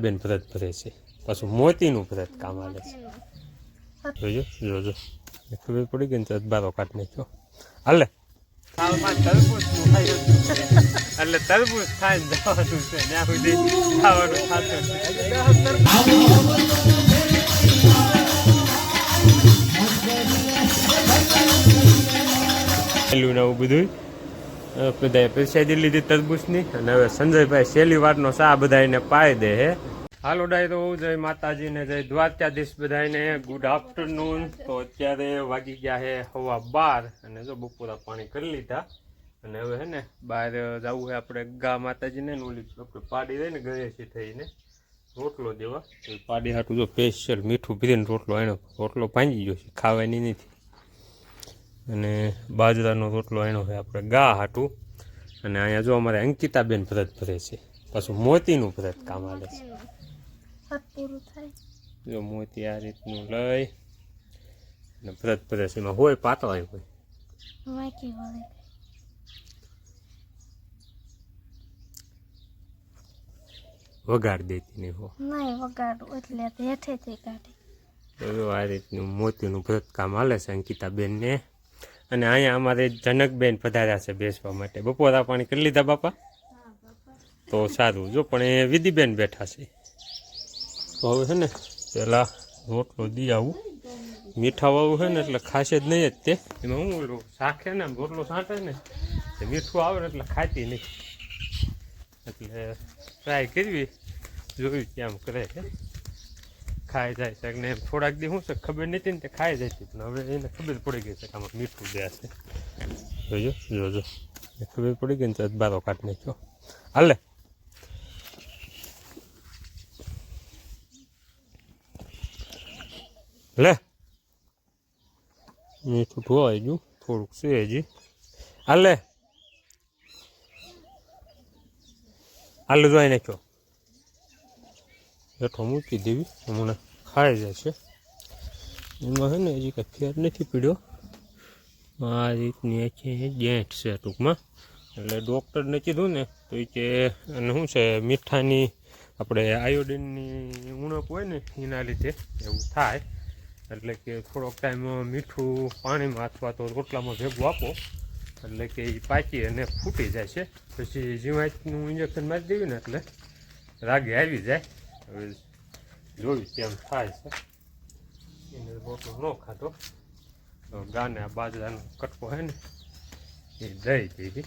અંકિતાબેન વ્રત ભરે છે, પાછું મોતીનું વ્રત કામ આવે છે. જોજો જોજો ખબર પડી ગઈ ને તો બારો કાઢ નાખ્યો. હાલે એટલે તરબૂચ ખાઈને જવાનું છે, ત્યાં સુધી ખાવાનું થતું પેલું આવું બધું બધાએ પ્રસાદી લીધી તરબૂચની. અને હવે સંજયભાઈ છેલ્લી વારનો ચા બધાને પાઈ દે હે. હાલો ડાય તો જય માતાજીને જય દ્વારકાધીશ બધાને ગુડ આફ્ટરનૂન. તો અત્યારે વાગી ગયા છે 12:15 અને જો બપોરા પાણી કરી લીધા. અને હવે હે ને બહાર જવું છે આપણે ગા માતાજીને ઓલી આપણે પાડી રહી ને ગણેશી થઈને રોટલો દેવા. પાડી હાટું જો સ્પેશિયલ મીઠું ભરીને રોટલો એનો રોટલો ભાંગી ગયો છે, ખાવાની નથી. અને બાજરાનો રોટલો એનો છે આપણે ગા હાટું. અને અહીંયા જો અમારે અંકિતાબેન વ્રત ભરે છે, પાછું મોતીનું વ્રત કામ આવે છે. જો મોતી આ રીતનું લઈ અને વ્રત ભરે છે. એમાં હોય પાતળા હોય વગાડ દેતી નહીં હો આ રીતનું મોતીનું વ્રત કામ હાલે છે અંકિતાબેન ને. અને અહીંયા અમારે જનકબેન પધાર્યા છે બેસવા માટે. બપોરા પાણી કરી લીધા બાપા? તો સારું. જો પણ એ વિધિબેન બેઠા છે. તો હવે છે ને પેલા રોટલો દી આવું મીઠાવાળું છે ને એટલે ખાશે જ નહીં જ તે. એમાં હું ઓલું શાખે ને રોટલો સાંટે ને મીઠું આવે ને એટલે ખાતી નહીં. એટલે ટ્રાય કરવી જોયું કેમ કરે છે, ખાઈ જાય છે ને. એમ થોડાક દી શું છે ખબર નથી ને તે ખાઈ જાય છે, પણ હવે એને ખબર પડી ગઈ છે કે આમાં મીઠું દે છે. જોજો જોજો ખબર પડી ગઈ ને તો બારો કાઢ નાખ્યો. હાલે લે મીઠું ધોવાઈ ગયું થોડુંક છે હજી. હાલે હાલે ધોઈ નાખ્યો. બેઠો મૂકી દેવી હમણાં ખાઈ જાય છે. એમાં છે ને હજી કંઈ ફેર નથી પીડ્યો. આ રીતની છે ગેંઠ છે ટૂંકમાં. એટલે ડૉક્ટરને કીધું ને તો એ કે અને શું છે મીઠાની આપણે આયોડિનની ઉણપ હોય ને એના લીધે એવું થાય. એટલે કે થોડોક ટાઈમ મીઠું પાણીમાં અથવા તો રોટલામાં ભેગું આપો એટલે કે એ પાકી અને ફૂટી જાય છે. પછી જીવાતનું ઇન્જેક્શન મારી દેવી ને એટલે રાગે આવી જાય. હવે જોયું કેમ થાય છે. એને રોટલો ન ખાતો તો ગાને આ બાજરાનો કટકો છે ને એ દઈ દીધી.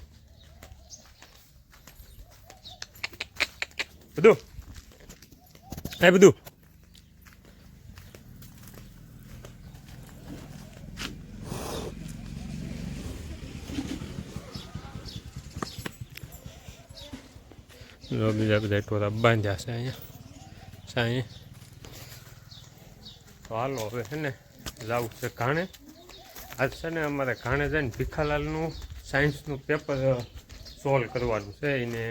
બધું એ બધું બીજા બધા ટોરા બાંધ્યા છે અહીંયા સાંઈ. તો હાલો હવે છે ને જવું છે ઘાણે. આજ છે ને અમારે ઘાણે જઈને ભીખાલાલનું સાયન્સનું પેપર સોલ્વ કરવાનું છે. એને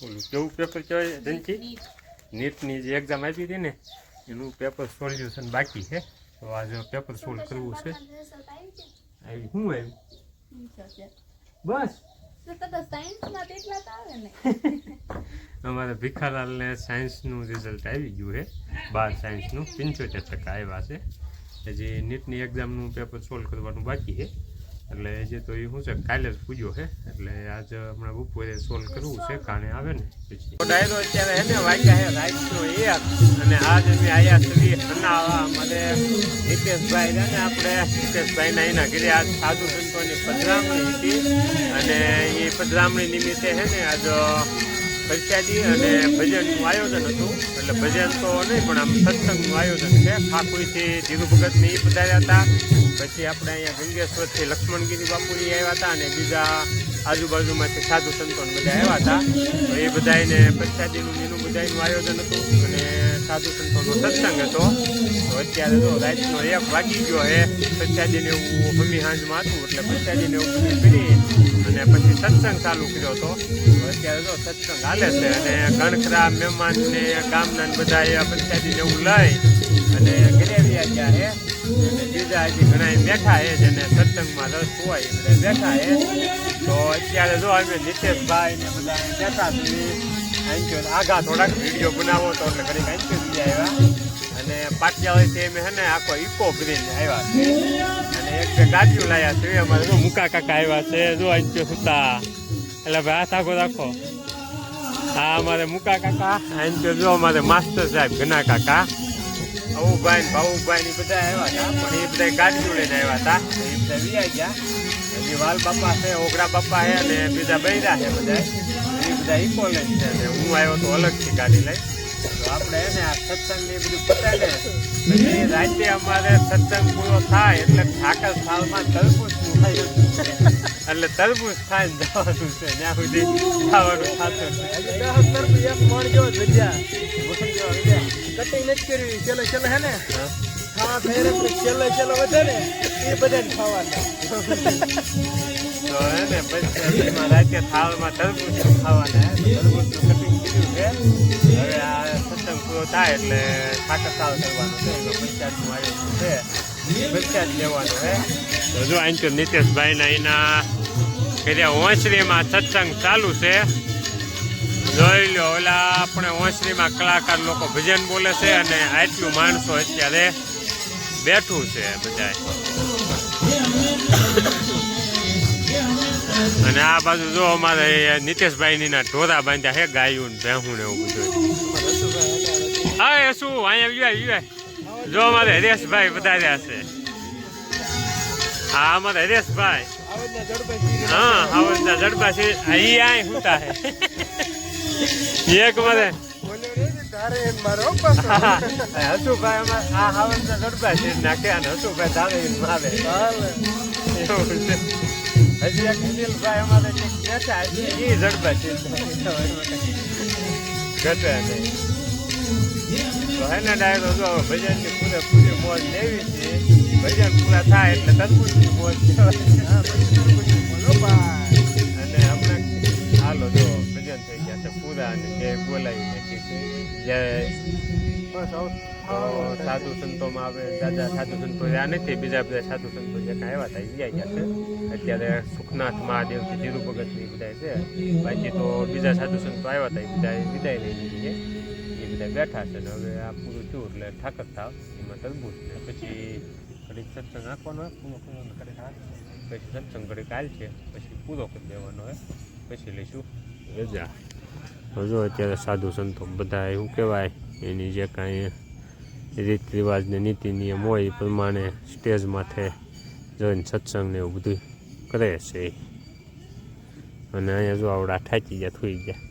ઓલું કેવું પેપર કહેવાય જનથી નીટની જે એક્ઝામ આપી હતી ને એનું પેપર સોલ્યુશન બાકી છે. તો આજે પેપર સોલ્વ કરવું છે. આવી શું આવ્યું બસ અમારે ભીખાલાલને સાયન્સનું રિઝલ્ટ આવી ગયું છે. 12 સાયન્સનું 75% આવ્યા છે. હજી નીટની એક્ઝામનું પેપર સોલ્વ કરવાનું બાકી છે. એટલે જે તો એ શું છે કાલે જ પૂજ્યો છે. એટલે આજ હમણાં બપોરે સોલ્વ કરવું છે કાણે આવે ને પછી. ડાયરો અત્યારે હે ને વાગ્યા છે રાતનો 1 અને આજ અમે આવ્યા છીએ બનાવવા અમારે હિતેશભાઈ છે ને આપણે હિતેશભાઈના એના ઘરે આજ સાધુ સંતોની પધરામણી હતી. અને એ પધરામણી નિમિત્તે છે ને આજ પ્રસાદી અને ભજનનું આયોજન હતું. એટલે ભજન તો નહીં પણ આમ સત્સંગનું આયોજન છે. ખાખુઈથી ધીરુ ભગતને એ પધાર્યા હતા. પછી આપણે અહીંયા ગંગેશ્વરથી લક્ષ્મણગીરી બાપુની આવ્યા હતા અને બીજા આજુબાજુમાંથી સાધુ સંતોને બધા આવ્યા હતા. તો એ બધાને પ્રસાદીનું એનું બધાનું આયોજન હતું અને સાધુ સંતોનો સત્સંગ હતો. તો અત્યારે તો રાતનો 1 વાગી ગયો છે. પ્રસાદીને એવું હમી હાંજમાં હતું એટલે પ્રસાદીને એવું બધું કરી અને પછી સત્સંગ ચાલુ કર્યો હતો. તો અત્યારે તો સત્સંગ હાલે છે અને ગણખરા મહેમાનને ગામના બધા પ્રસાદીને એવું લઈ અને ઘરે આવ્યા ગયા છે. અને બીજા હજી ઘણા બેઠા છે જેને સત્સંગમાં રસ હોય એ બધા બેઠા છે. તો અત્યારે જો અમે નીતેશભાઈ ને બધા બેઠા છીએ આગા થોડાક વિડીયો બનાવો તો એટલે ઘડીક આંચી આવ્યા અને પાટિયાળીથી અમે હે ને આખો ઇકો ભરીને આવ્યા છે અને એક બે ગાડીઓ લાવ્યા છે અમારે જો મુકા કાકા આવ્યા છે જો આંચો સુતા એટલે ભાઈ હાથ આખો રાખો હા અમારે મુકા કાકા આંચો જો અમારે માસ્ટર સાહેબ ઘના કાકા અવુભાઈ ભાવુભાઈ ની બધા આવ્યા હતા પણ એ બધા ગાડીઓ લઈને આવ્યા હતા એ બધા વી આવી ગયા હજી વાલ બાપા છે ઓગરા બાપા છે અને બીજા બૈરા છે બધા એ બધા ઇકો લઈને છે અને હું આવ્યો તો અલગથી ગાડી લઈ તો આપણે એને આ સત્સંગ ને બધું પતાય ને પછી રાતે અમારે સત્સંગ પૂરો થાય એટલે આખા સાલમાં તરબૂચ થાય એટલે તરબૂચ થાય ને જવાનું છે ત્યાં સુધી ખાવાનું થતું કટિંગ નથી કરવી ચલો ચલો હે ને ખાવા થઈ ચલો ચલો વધે ને એ બધાને ખાવાના તો હે ને પછી રાતે થાળમાં તરબૂચ ખાવાના તરબૂચનું કટિંગ કર્યું છે હવે આ સત્સંગ પૂરો થાય એટલે સાકર સાલ કરવાનું છે એમાં પંચાયતનું આયોજન છે પંચાયત લેવાનું છે તો જો અહીં તો નીતેશભાઈના એના કર્યા ઓસરીમાં સત્સંગ ચાલુ છે જોઈ લો ઓલા આપણે ઓસરીમાં કલાકાર લોકો ભજન બોલે છે અને આટલું માણસો અત્યારે બેઠું છે બધા અને આ બાજુ જો અમારે નીતેશભાઈની ના ઢોરા બાંધ્યા હે ગાયું ને ભેહું ને એવું બધું હા શું અહીંયા જો અમારે હરેશભાઈ વધાર્યા છે હા અમારે હરેશભાઈ હા આવડના જડબા છે અહીં આય હુંતા હે એક મારે હસુભાઈ અમારે આ હાવનના જડબા છે નાખે અને હસુભાઈ ધારે મારે એવું છે હજી એક સુનિલભાઈ અમારે બેઠા એ જડબા છે ઘટે નહીં તો એને ડાયરો જો ભજનની પૂરેપૂરી મોજ લેવી છે ભજન પૂરા થાય એટલે તરબૂચની મોજ અને હમણાં હાલો જો ભજન થઈ ગયા છે પૂરા અને જે બોલાવી નાખી છે જે સાધુ સંતોમાં આવે દાદા સાધુ સંતો આ નથી બીજા બધા સાધુ સંતો જે કાંઈ આવ્યા હતા એ ગયા છે અત્યારે સુખનાથ મહાદેવથી જીરુ ભગતની બધા છે બાકી તો બીજા સાધુ સંતો આવ્યા હતા એ બધા વિદાય લઈ લીધી છે એ બધા બેઠા છે ને હવે આ પૂરું થયું એટલે ઠાકર થાવ એમાં તરબૂચ ને પછી ઘડીક સત્સંગ નાખવાનો પૂરો કરવાનો ઘડીક પછી સત્સંગ ઘડીક હાલ છે પછી પૂરો કરી દેવાનો હોય પછી લઈશું રજા જો અત્યારે સાધુ સંતો બધા એવું કહેવાય એની જે કાંઈ રીત રિવાજ ને નીતિ નિયમ હોય એ પ્રમાણે સ્ટેજ માથે જોઈને સત્સંગ ને એવું બધું કરે છે અને અહીંયા જો આવડા થાકી ગયા થોઈ ગયા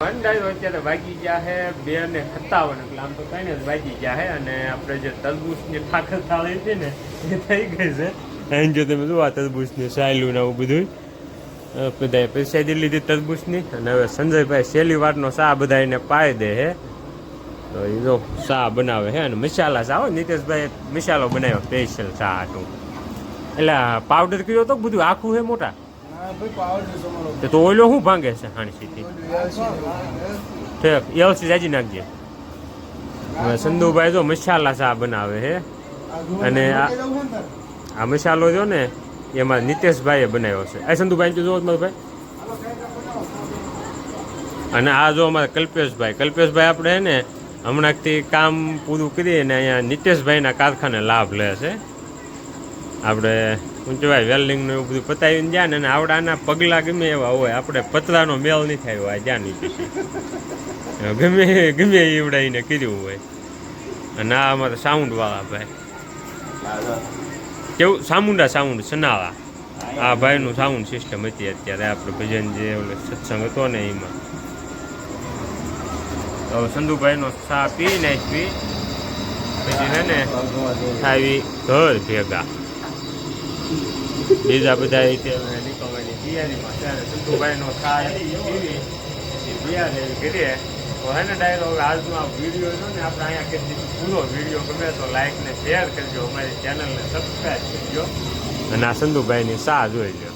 મંડાયો અત્યારે વાગી ગયા છે 2:57 એટલે આમ તો કઈ ને વાગી ગયા છે અને આપણે જે તરબૂચની ઠાકર થાળી છે ને એ થઈ ગઈ છે અહીં જો તમે જુઓ આ તરબૂચની સાયલું ને આવું બધું બધાએ પ્રસાદી લીધી તરબૂચની અને હવે સંજયભાઈ છેલ્લી વારનો ચા બધા એને પાઈ દે હે તો એ જો ચા બનાવે હે અને મસાલા ચા હોય નીતેશભાઈ મસાલો બનાવ્યો સ્પેશિયલ ચા હાટું એટલે પાવડર કર્યો તો બધું આખું હે મોટા તો ઓઈલો શું ભાંગે છે હાણીસીથી ઠેક એલસી જાજી નાખજે હવે સંધુભાઈ જો મસાલા ચા બનાવે હે અને આ મસાલો જો ને એમાં નીતેશભાઈએ બનાવ્યો છે આ સંધુભાઈ જો મારો ભાઈ અને આ જો અમારે કલ્પેશભાઈ આપણે હે ને હમણાંથી કામ પૂરું કરીએ ને અહીંયા નીતેશભાઈના કારખાને લાભ લે છે આપણે શું કહેવાય વેલ્ડિંગનું એવું બધું પતાવીને જાય ને આવડાના પગલાં ગમે એવા હોય આપણે પતરાનો મેળ નહીં થાય હોય જ્યાં નહીં પછી ગમે એવડાવીને કર્યું હોય અને આ અમારે સાઉન્ડવાળા ભાઈ કેવું સાઉન્ડ સનાળા આ ભાઈનું સાઉન્ડ સિસ્ટમ હતી અત્યારે આપણે ભજન જે સત્સંગ હતો ને એમાં તો સંધુભાઈનો ચા પી નાખી પછી છે ને આવી ઘર ભેગા બીજા બધા નીકળવાની તૈયારીમાં છે સંધુભાઈનો ચા પીવી તૈયાર કરીએ તો હે ને ડાયરો આજનો આ વિડીયો છે ને આપણે અહીંયા કેટલી પૂરો વિડીયો ગમે તો લાઈક ને શેર કરજો અમારી ચેનલને સબસ્ક્રાઈબ કરજો અને આ સંધુભાઈની ચા જોઈ લો